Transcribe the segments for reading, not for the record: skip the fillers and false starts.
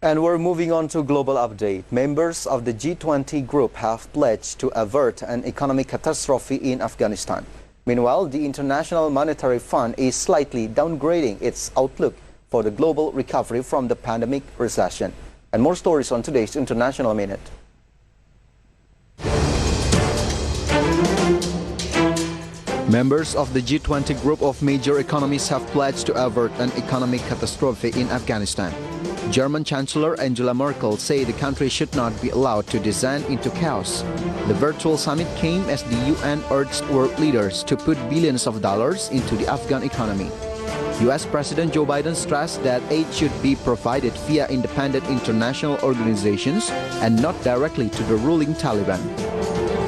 And we're moving on to global update. Members of the G20 group have pledged to avert an economic catastrophe in Afghanistan. Meanwhile, the International Monetary Fund is slightly downgrading its outlook for the global recovery from the pandemic recession. And more stories on today's International Minute. Members of the G20 group of major economies have pledged to avert an economic catastrophe in Afghanistan. German Chancellor Angela Merkel say the country should not be allowed to descend into chaos. The virtual summit came as the UN urged world leaders to put billions of dollars into the Afghan economy. U.S. President Joe Biden stressed that aid should be provided via independent international organizations and not directly to the ruling Taliban.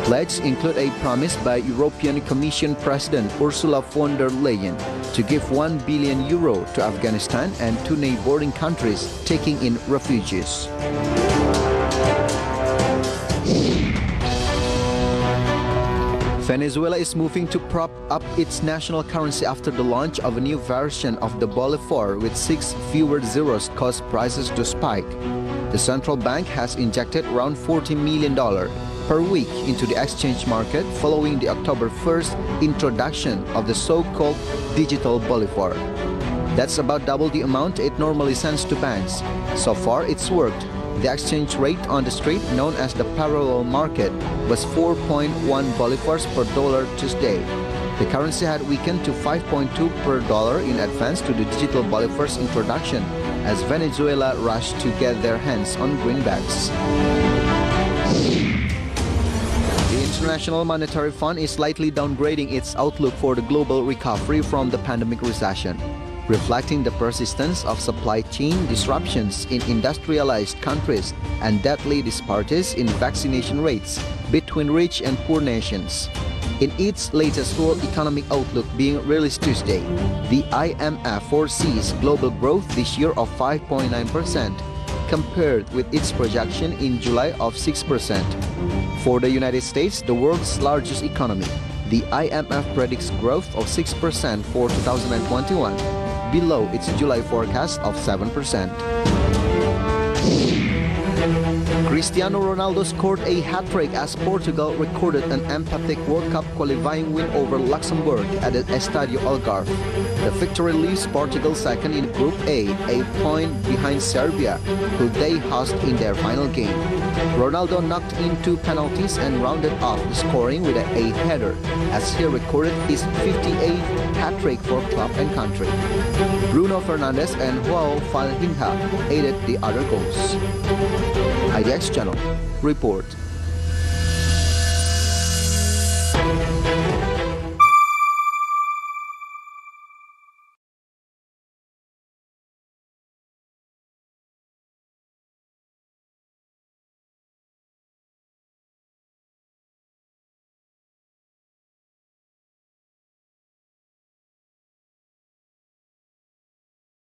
Pledges include a promise by European Commission President Ursula von der Leyen to give €1 billion to Afghanistan and two neighboring countries taking in refugees. Venezuela is moving to prop up its national currency after the launch of a new version of the Bolivar with 6 fewer zeros caused prices to spike. The central bank has injected around $40 million per week into the exchange market following the October 1st introduction of the so-called digital Bolivar. That's about double the amount it normally sends to banks. So far, it's worked. The exchange rate on the street, known as the parallel market, was 4.1 bolivars per dollar Tuesday. The currency had weakened to 5.2 per dollar in advance to the digital Bolivar's introduction, as Venezuela rushed to get their hands on greenbacks. The International Monetary Fund is slightly downgrading its outlook for the global recovery from the pandemic recession, reflecting the persistence of supply chain disruptions in industrialized countries and deadly disparities in vaccination rates between rich and poor nations. In its latest World Economic Outlook being released Tuesday, the IMF foresees global growth this year of 5.9%, compared with its projection in July of 6%. For the United States, the world's largest economy, the IMF predicts growth of 6% for 2021, below its July forecast of 7%. Cristiano Ronaldo scored a hat-trick as Portugal recorded an emphatic World Cup qualifying win over Luxembourg at the Estadio Algarve. The victory leaves Portugal second in Group A point behind Serbia, who they host in their final game. Ronaldo knocked in 2 penalties and rounded off the scoring with a header, as he recorded his 58th hat-trick for club and country. Bruno Fernandes and João Hingga aided the other goals. IDX Channel report.